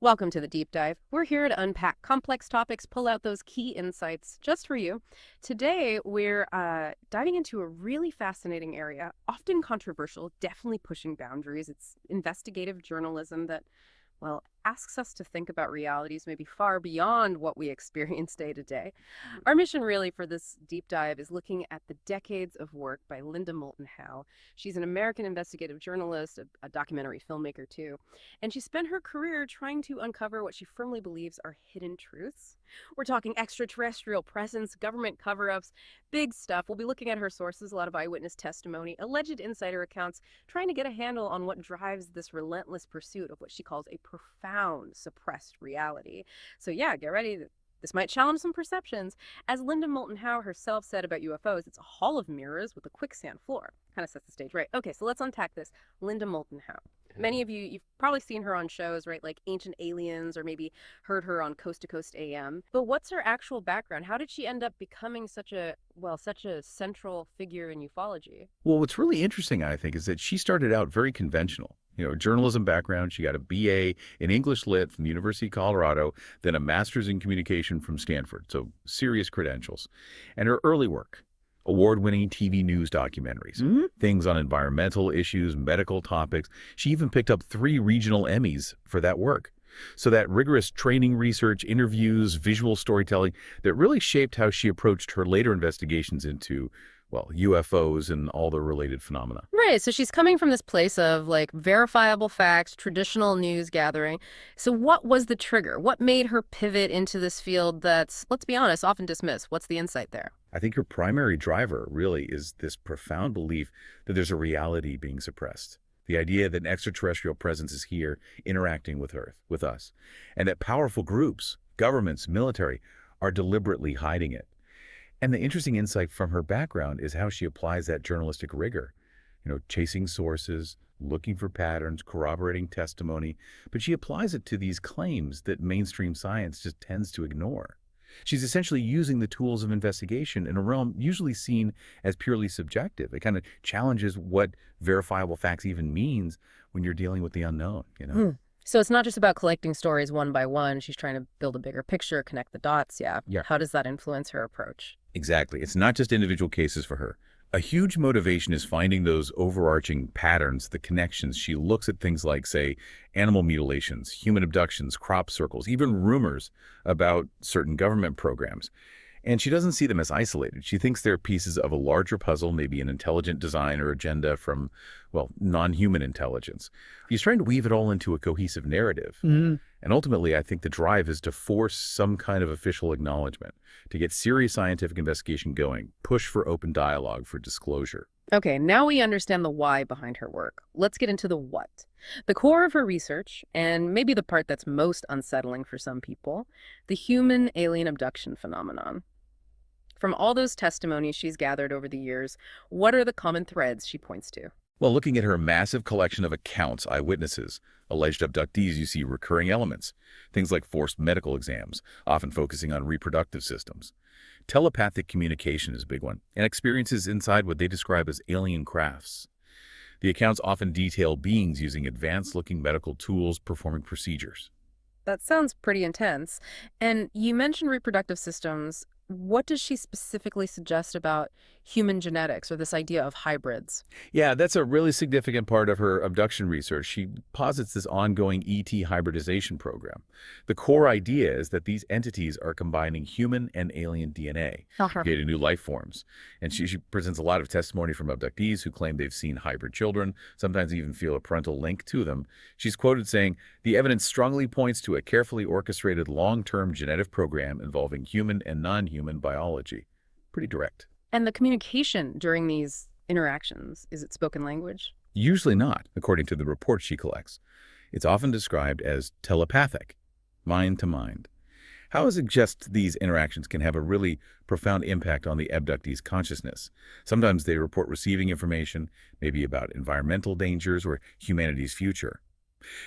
Welcome to the Deep Dive. We're here to unpack complex topics, pull out those key insights just for you. Today, we're diving into a really fascinating area, often controversial, definitely pushing boundaries. It's investigative journalism that, well, asks us to think about realities maybe far beyond what we experience day to day. Our mission really for this deep dive is looking at the decades of work by Linda Moulton Howe. She's an American investigative journalist, a documentary filmmaker too, and she spent her career trying to uncover what she firmly believes are hidden truths. We're talking extraterrestrial presence, government cover-ups, big stuff. We'll be looking at her sources, a lot of eyewitness testimony, alleged insider accounts, trying to get a handle on what drives this relentless pursuit of what she calls a profound suppressed reality. So yeah, get ready. This might challenge some perceptions. As Linda Moulton Howe herself said about UFOs, it's a hall of mirrors with a quicksand floor. Kind of sets the stage, right? Okay, so let's unpack this. Linda Moulton Howe. Many of you've probably seen her on shows, right? Like Ancient Aliens, or maybe heard her on Coast to Coast AM. But what's her actual background? How did she end up becoming such a central figure in ufology? Well, what's really interesting, I think, is that she started out very conventional. Journalism background. She got a BA in English Lit from the University of Colorado, then a master's in communication from Stanford, so serious credentials. And her early work, award-winning TV news documentaries, things on environmental issues, medical topics. She even picked up 3 regional Emmys for that work. So that rigorous training, research, interviews, visual storytelling that really shaped how she approached her later investigations into, well, UFOs and all the related phenomena. Right. So she's coming from this place of like verifiable facts, traditional news gathering. So what was the trigger? What made her pivot into this field that's, let's be honest, often dismissed? What's the insight there? I think her primary driver really is this profound belief that there's a reality being suppressed. The idea that an extraterrestrial presence is here interacting with Earth, with us, and that powerful groups, governments, military, are deliberately hiding it. And the interesting insight from her background is how she applies that journalistic rigor, chasing sources, looking for patterns, corroborating testimony, but she applies it to these claims that mainstream science just tends to ignore. She's essentially using the tools of investigation in a realm usually seen as purely subjective. It kind of challenges what verifiable facts even means when you're dealing with the unknown. So it's not just about collecting stories one by one. She's trying to build a bigger picture, connect the dots. Yeah. Yeah. How does that influence her approach? Exactly. It's not just individual cases for her. A huge motivation is finding those overarching patterns, the connections. She looks at things like, say, animal mutilations, human abductions, crop circles, even rumors about certain government programs. And she doesn't see them as isolated. She thinks they're pieces of a larger puzzle, maybe an intelligent design or agenda from, well, non-human intelligence. He's trying to weave it all into a cohesive narrative. And ultimately, I think the drive is to force some kind of official acknowledgement, to get serious scientific investigation going, push for open dialogue, for disclosure. Okay, now we understand the why behind her work. Let's get into the what. The core of her research, and maybe the part that's most unsettling for some people, the human alien abduction phenomenon. From all those testimonies she's gathered over the years, what are the common threads she points to? Well, looking at her massive collection of accounts, eyewitnesses, alleged abductees, you see recurring elements. Things like forced medical exams, often focusing on reproductive systems. Telepathic communication is a big one, and experiences inside what they describe as alien crafts. The accounts often detail beings using advanced-looking medical tools, performing procedures. That sounds pretty intense. And you mentioned reproductive systems. What does she specifically suggest about human genetics or this idea of hybrids? Yeah, that's a really significant part of her abduction research. She posits this ongoing ET hybridization program. The core idea is that these entities are combining human and alien DNA, creating new life forms. And she presents a lot of testimony from abductees who claim they've seen hybrid children, sometimes even feel a parental link to them. She's quoted saying, "The evidence strongly points to a carefully orchestrated long-term genetic program involving human and non-human biology." Pretty direct. And the communication during these interactions, is it spoken language? Usually not, according to the reports she collects. It's often described as telepathic, mind to mind. How is it just these interactions can have a really profound impact on the abductee's consciousness? Sometimes they report receiving information, maybe about environmental dangers or humanity's future.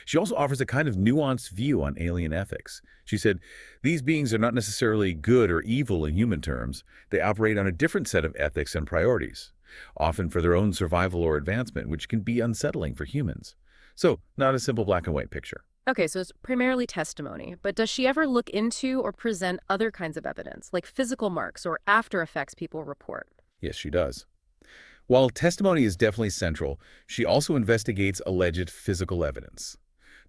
She also offers a kind of nuanced view on alien ethics. She said, "These beings are not necessarily good or evil in human terms. They operate on a different set of ethics and priorities, often for their own survival or advancement, which can be unsettling for humans." So, not a simple black and white picture. Okay, so it's primarily testimony, but does she ever look into or present other kinds of evidence, like physical marks or after effects people report? Yes, she does. While testimony is definitely central, she also investigates alleged physical evidence.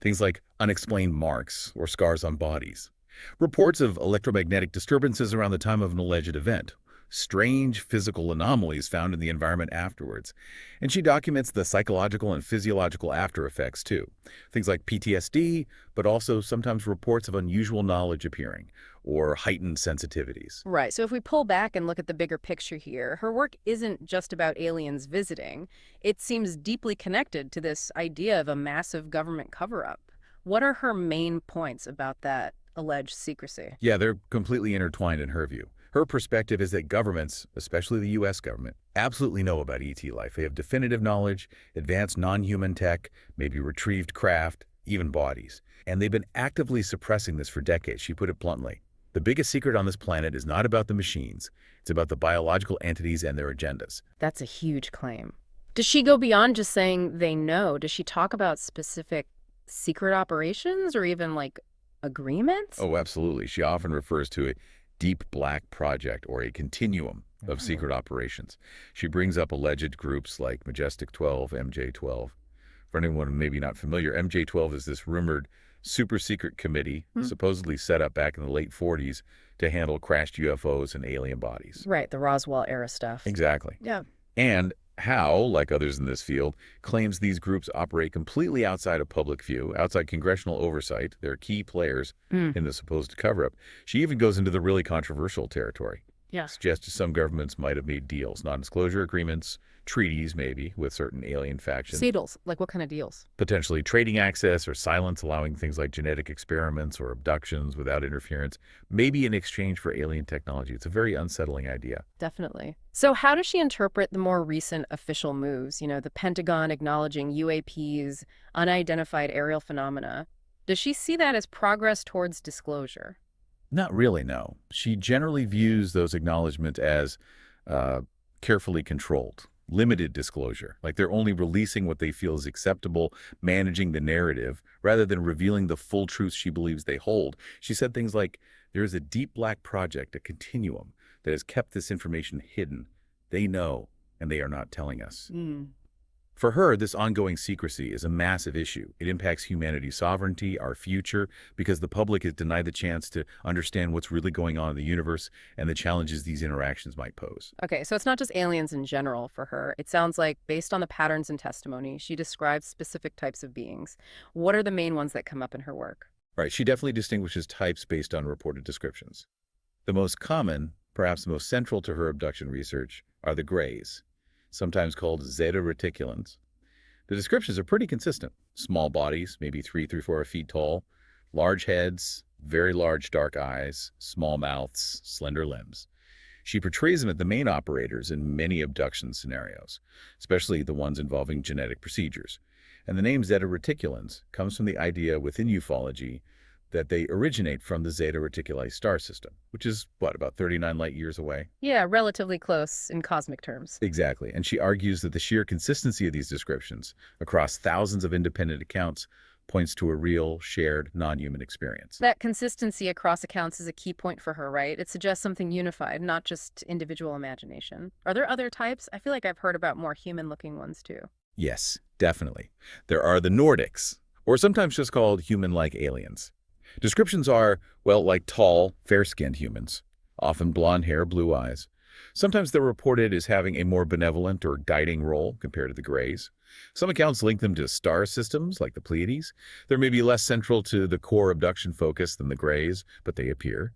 Things like unexplained marks or scars on bodies. Reports of electromagnetic disturbances around the time of an alleged event. Strange physical anomalies found in the environment afterwards. And she documents the psychological and physiological after effects too. Things like PTSD, but also sometimes reports of unusual knowledge appearing or heightened sensitivities. Right. So if we pull back and look at the bigger picture here, her work isn't just about aliens visiting. It seems deeply connected to this idea of a massive government cover-up. What are her main points about that alleged secrecy? Yeah, they're completely intertwined in her view. Her perspective is that governments, especially the U.S. government, absolutely know about ET life. They have definitive knowledge, advanced non-human tech, maybe retrieved craft, even bodies. And they've been actively suppressing this for decades, she put it bluntly. The biggest secret on this planet is not about the machines. It's about the biological entities and their agendas. That's a huge claim. Does she go beyond just saying they know? Does she talk about specific secret operations or even like agreements? Oh, absolutely. She often refers to a deep black project or a continuum of Oh. secret operations. She brings up alleged groups like Majestic 12, MJ-12. For anyone maybe not familiar, MJ-12 is this rumored super secret committee Hmm. supposedly set up back in the late 40s to handle crashed UFOs and alien bodies. Right, the Roswell era stuff. Exactly. Yeah. And Howe, like others in this field, claims these groups operate completely outside of public view, outside congressional oversight. They're key players Mm. in the supposed cover-up. She even goes into the really controversial territory. Yeah. Suggests some governments might have made deals, non-disclosure agreements, treaties maybe, with certain alien factions, Seedles, like what kind of deals? potentially trading access or silence, allowing things like genetic experiments or abductions without interference, maybe in exchange for alien technology. It's a very unsettling idea. Definitely. So how does she interpret the more recent official moves? The Pentagon acknowledging UAPs, unidentified aerial phenomena. Does she see that as progress towards disclosure? Not really, no. She generally views those acknowledgments as uh, carefully controlled, limited disclosure. Like they're only releasing what they feel is acceptable, managing the narrative, rather than revealing the full truth she believes they hold. She said things like, there is a deep black project, a continuum, that has kept this information hidden. They know, and they are not telling us. Mm. For her, this ongoing secrecy is a massive issue. It impacts humanity's sovereignty, our future, because the public is denied the chance to understand what's really going on in the universe and the challenges these interactions might pose. Okay, so it's not just aliens in general for her. It sounds like, based on the patterns in testimony, she describes specific types of beings. What are the main ones that come up in her work? Right, she definitely distinguishes types based on reported descriptions. The most common, perhaps the most central to her abduction research, are the grays, sometimes called zeta reticulans. The descriptions are pretty consistent. Small bodies, maybe 3 through 4 feet tall, large heads, very large dark eyes, small mouths, slender limbs. She portrays them as the main operators in many abduction scenarios, especially the ones involving genetic procedures. And the name Zeta Reticulans comes from the idea within ufology that they originate from the Zeta Reticuli star system, which is, what, about 39 light years away? Yeah, relatively close in cosmic terms. Exactly. And she argues that the sheer consistency of these descriptions across thousands of independent accounts points to a real, shared, non-human experience. That consistency across accounts is a key point for her, right? It suggests something unified, not just individual imagination. Are there other types? I feel like I've heard about more human-looking ones too. Yes, definitely. There are the Nordics, or sometimes just called human-like aliens. Descriptions are, well, like tall, fair-skinned humans, often blonde hair, blue eyes. Sometimes they're reported as having a more benevolent or guiding role compared to the Greys. Some accounts link them to star systems, like the Pleiades. They're maybe less central to the core abduction focus than the Greys, but they appear.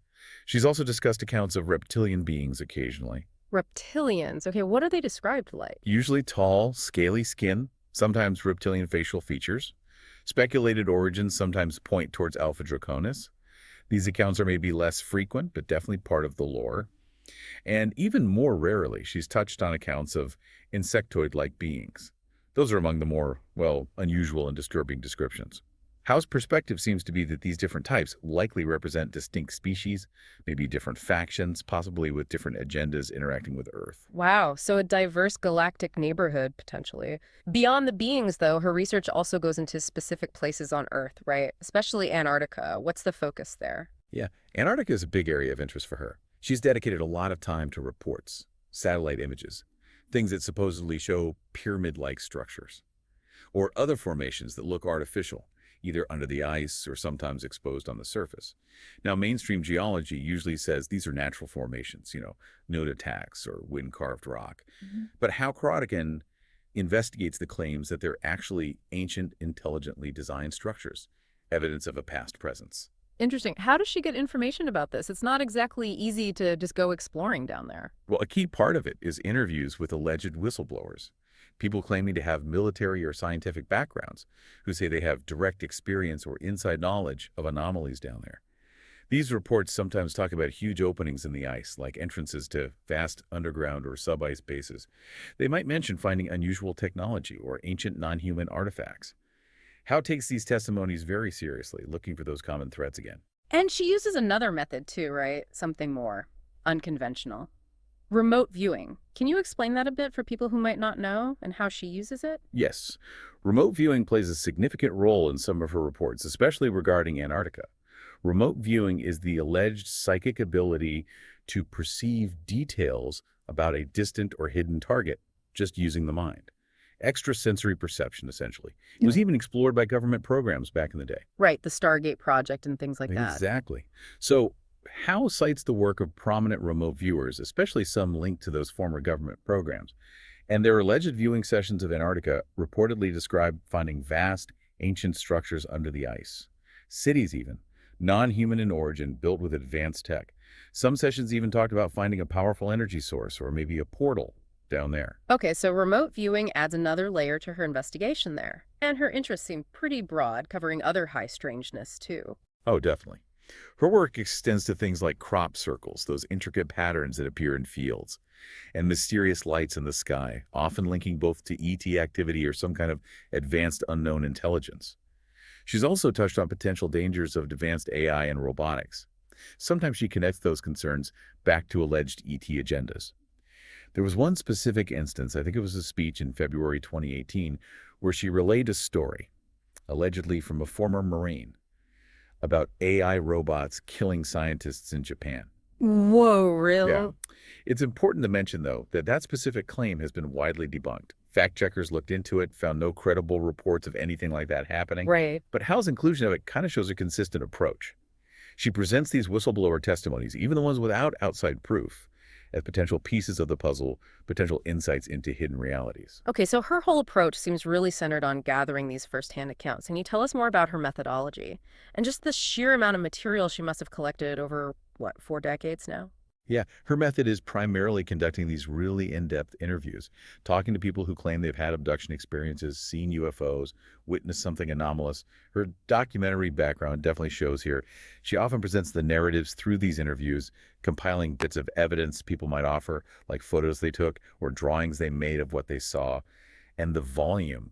She's also discussed accounts of reptilian beings occasionally. Reptilians. Okay, what are they described like? Usually tall, scaly skin, sometimes reptilian facial features. Speculated origins sometimes point towards Alpha Draconis. These accounts are maybe less frequent, but definitely part of the lore. And even more rarely, she's touched on accounts of insectoid-like beings. Those are among the more, well, unusual and disturbing descriptions. Howe's perspective seems to be that these different types likely represent distinct species, maybe different factions, possibly with different agendas interacting with Earth. Wow, so a diverse galactic neighborhood, potentially. Beyond the beings, though, her research also goes into specific places on Earth, right? Especially Antarctica. What's the focus there? Yeah, Antarctica is a big area of interest for her. She's dedicated a lot of time to reports, satellite images, things that supposedly show pyramid-like structures, or other formations that look artificial, either under the ice or sometimes exposed on the surface. Now, mainstream geology usually says these are natural formations, node attacks or wind-carved rock. Mhm. But Howe investigates the claims that they're actually ancient, intelligently designed structures, evidence of a past presence. Interesting. How does she get information about this? It's not exactly easy to just go exploring down there. Well, a key part of it is interviews with alleged whistleblowers, people claiming to have military or scientific backgrounds who say they have direct experience or inside knowledge of anomalies down there. These reports sometimes talk about huge openings in the ice, like entrances to vast underground or sub-ice bases. They might mention finding unusual technology or ancient non-human artifacts. Howe takes these testimonies very seriously, looking for those common threads again. And she uses another method too, right? Something more unconventional. Remote viewing. Can you explain that a bit for people who might not know and how she uses it? Yes, remote viewing plays a significant role in some of her reports, especially regarding Antarctica. Remote viewing is the alleged psychic ability to perceive details about a distant or hidden target just using the mind. Extrasensory perception, essentially. It was Yeah. even explored by government programs back in the day. Right, the Stargate project and things like that. Exactly. So, Howe cites the work of prominent remote viewers, especially some linked to those former government programs. And their alleged viewing sessions of Antarctica reportedly describe finding vast, ancient structures under the ice. Cities even, non-human in origin, built with advanced tech. Some sessions even talked about finding a powerful energy source or maybe a portal down there. Okay, so remote viewing adds another layer to her investigation there. And her interests seem pretty broad, covering other high strangeness too. Oh, definitely. Her work extends to things like crop circles, those intricate patterns that appear in fields, and mysterious lights in the sky, often linking both to ET activity or some kind of advanced unknown intelligence. She's also touched on potential dangers of advanced AI and robotics. Sometimes she connects those concerns back to alleged ET agendas. There was one specific instance, I think it was a speech in February 2018, where she relayed a story, allegedly from a former Marine, about AI robots killing scientists in Japan. Whoa, Yeah. really? It's important to mention, though, that that specific claim has been widely debunked. Fact checkers looked into it, found no credible reports of anything like that happening. Right. But Hal's inclusion of it kind of shows a consistent approach. She presents these whistleblower testimonies, even the ones without outside proof, as potential pieces of the puzzle, potential insights into hidden realities. Okay, so her whole approach seems really centered on gathering these firsthand accounts. Can you tell us more about her methodology and just the sheer amount of material she must have collected over, what, 4 decades now? Yeah, her method is primarily conducting these really in-depth interviews, talking to people who claim they've had abduction experiences, seen UFOs, witnessed something anomalous. Her documentary background definitely shows here. She often presents the narratives through these interviews, compiling bits of evidence people might offer, like photos they took or drawings they made of what they saw. And the volume,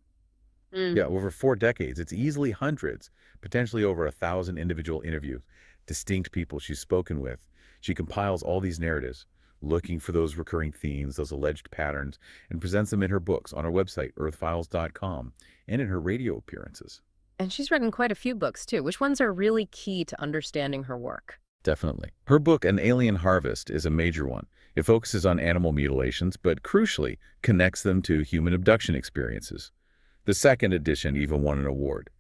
Mm. yeah, over 4 decades, it's easily hundreds, potentially over 1,000 individual interviews, distinct people she's spoken with. She compiles all these narratives, looking for those recurring themes, those alleged patterns, and presents them in her books, on her website, earthfiles.com, and in her radio appearances. And she's written quite a few books too. Which ones are really key to understanding her work? Definitely. Her book, An Alien Harvest, is a major one. It focuses on animal mutilations, but crucially, connects them to human abduction experiences. The second edition even won an award.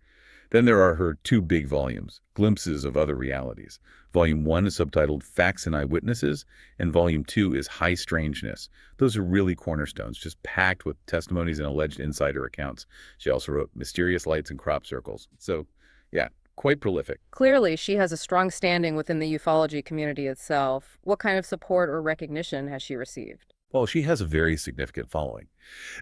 Then there are her two big volumes, Glimpses of Other Realities. Volume 1 is subtitled Facts and Eyewitnesses, and Volume 2 is High Strangeness. Those are really cornerstones, just packed with testimonies and alleged insider accounts. She also wrote Mysterious Lights and Crop Circles. So, yeah, quite prolific. Clearly, she has a strong standing within the ufology community itself. What kind of support or recognition has she received? Well, she has a very significant following,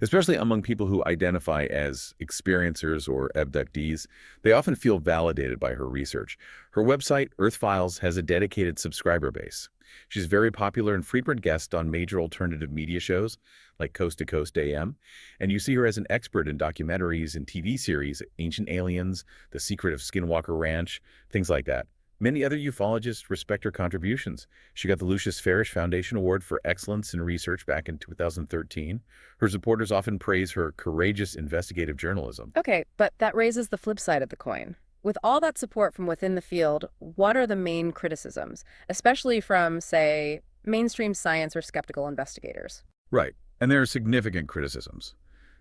especially among people who identify as experiencers or abductees. They often feel validated by her research. Her website, Earth Files, has a dedicated subscriber base. She's very popular and frequent guest on major alternative media shows like Coast to Coast AM, and you see her as an expert in documentaries and TV series, Ancient Aliens, The Secret of Skinwalker Ranch, things like that. Many other ufologists respect her contributions. She got the Lucius Farish Foundation Award for Excellence in Research back in 2013. Her supporters often praise her courageous investigative journalism. Okay, but that raises the flip side of the coin. With all that support from within the field, what are the main criticisms, especially from, say, mainstream science or skeptical investigators? Right, and there are significant criticisms.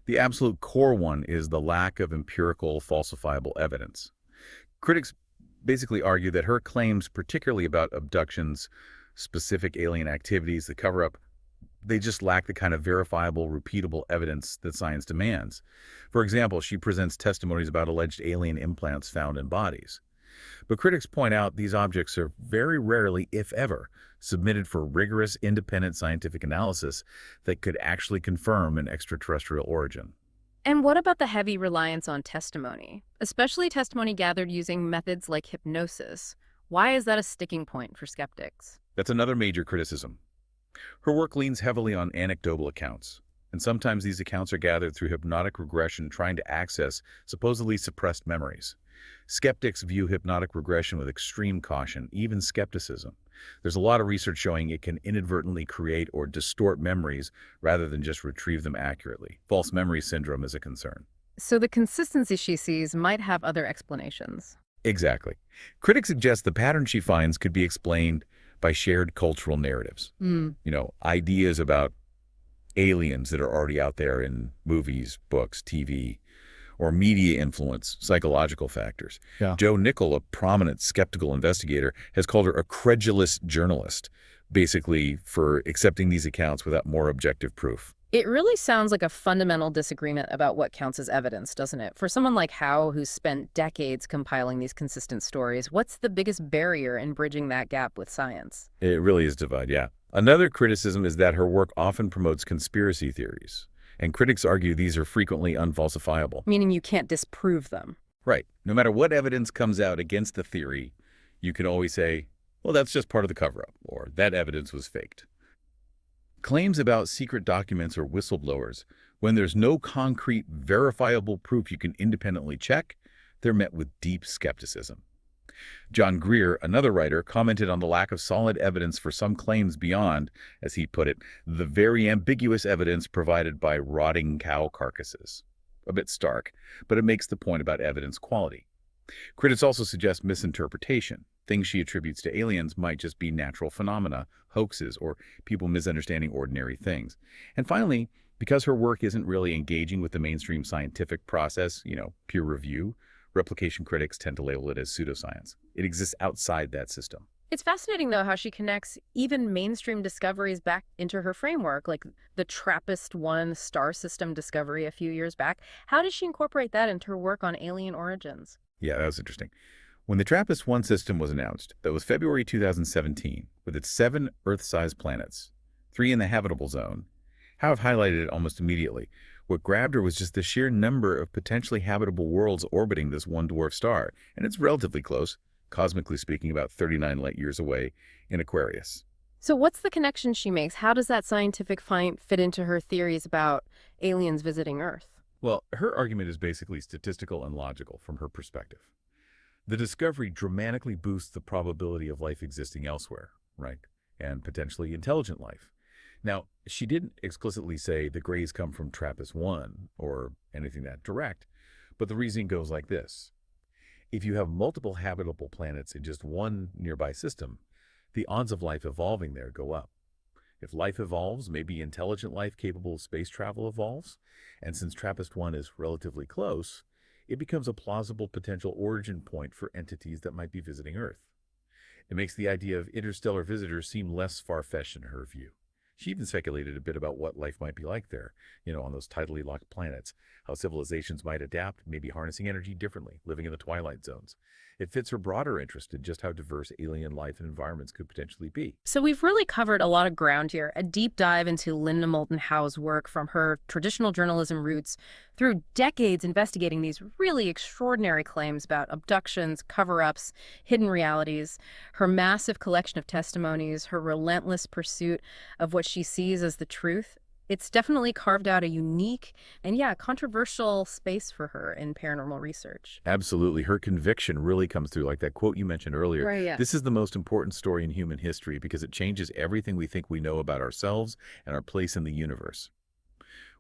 The absolute core one is the lack of empirical, falsifiable evidence. Critics basically argue that her claims, particularly about abductions, specific alien activities, the cover-up, they just lack the kind of verifiable, repeatable evidence that science demands. For example, she presents testimonies about alleged alien implants found in bodies. But critics point out these objects are very rarely, if ever, submitted for rigorous, independent scientific analysis that could actually confirm an extraterrestrial origin. And what about the heavy reliance on testimony, especially testimony gathered using methods like hypnosis? Why is that a sticking point for skeptics? That's another major criticism. Her work leans heavily on anecdotal accounts, and sometimes these accounts are gathered through hypnotic regression trying to access supposedly suppressed memories. Skeptics view hypnotic regression with extreme caution, even skepticism. There's a lot of research showing it can inadvertently create or distort memories rather than just retrieve them accurately. False memory syndrome is a concern. So the consistency she sees might have other explanations. Exactly. Critics suggest the pattern she finds could be explained by shared cultural narratives. Ideas about aliens that are already out there in movies, books, TV, or media influence, psychological factors. Yeah. Joe Nickell, a prominent skeptical investigator, has called her a credulous journalist, basically for accepting these accounts without more objective proof. It really sounds like a fundamental disagreement about what counts as evidence, doesn't it? For someone like Howe, who's spent decades compiling these consistent stories, what's the biggest barrier in bridging that gap with science? It really is divide, yeah. Another criticism is that her work often promotes conspiracy theories, and critics argue these are frequently unfalsifiable. Meaning you can't disprove them. Right. No matter what evidence comes out against the theory, you can always say, well, that's just part of the cover-up, or that evidence was faked. Claims about secret documents or whistleblowers, when there's no concrete, verifiable proof you can independently check, they're met with deep skepticism. John Greer, another writer, commented on the lack of solid evidence for some claims beyond, as he put it, the very ambiguous evidence provided by rotting cow carcasses. A bit stark, but it makes the point about evidence quality. Critics also suggest misinterpretation. Things she attributes to aliens might just be natural phenomena, hoaxes, or people misunderstanding ordinary things. And finally, because her work isn't really engaging with the mainstream scientific process, peer review, replication critics tend to label it as pseudoscience. It exists outside that system. It's fascinating, though, how she connects even mainstream discoveries back into her framework, like the TRAPPIST-1 star system discovery a few years back. How does she incorporate that into her work on alien origins? Yeah, that was interesting. When the TRAPPIST-1 system was announced, that was February 2017, with its 7 Earth-sized planets, 3 in the habitable zone, Howe highlighted it almost immediately. What grabbed her was just the sheer number of potentially habitable worlds orbiting this one dwarf star, and it's relatively close, cosmically speaking, about 39 light years away in Aquarius. So what's the connection she makes? How does that scientific find fit into her theories about aliens visiting Earth? Well, her argument is basically statistical and logical from her perspective. The discovery dramatically boosts the probability of life existing elsewhere, right? And potentially intelligent life. Now, she didn't explicitly say the grays come from TRAPPIST-1 or anything that direct, but the reasoning goes like this. If you have multiple habitable planets in just one nearby system, the odds of life evolving there go up. If life evolves, maybe intelligent life capable of space travel evolves, and since TRAPPIST-1 is relatively close, it becomes a plausible potential origin point for entities that might be visiting Earth. It makes the idea of interstellar visitors seem less far-fetched in her view. She even speculated a bit about what life might be like there, on those tidally locked planets, how civilizations might adapt, maybe harnessing energy differently, living in the twilight zones. It fits her broader interest in just how diverse alien life and environments could potentially be. So we've really covered a lot of ground here, a deep dive into Linda Moulton Howe's work from her traditional journalism roots through decades investigating these really extraordinary claims about abductions, cover-ups, hidden realities, her massive collection of testimonies, her relentless pursuit of what she sees as the truth. It's definitely carved out a unique and, yeah, controversial space for her in paranormal research. Absolutely. Her conviction really comes through, like that quote you mentioned earlier. Right, yeah. This is the most important story in human history because it changes everything we think we know about ourselves and our place in the universe.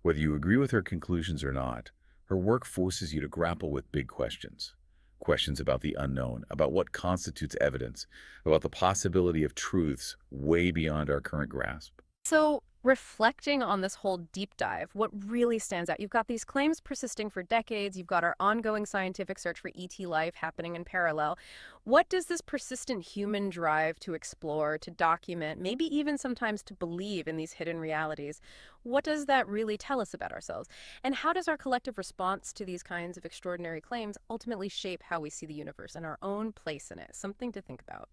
Whether you agree with her conclusions or not, her work forces you to grapple with big questions. Questions about the unknown, about what constitutes evidence, about the possibility of truths way beyond our current grasp. So, reflecting on this whole deep dive, what really stands out? You've got these claims persisting for decades. You've got our ongoing scientific search for ET life happening in parallel. What does this persistent human drive to explore, to document, maybe even sometimes to believe in these hidden realities, what does that really tell us about ourselves? And how does our collective response to these kinds of extraordinary claims ultimately shape how we see the universe and our own place in it? Something to think about.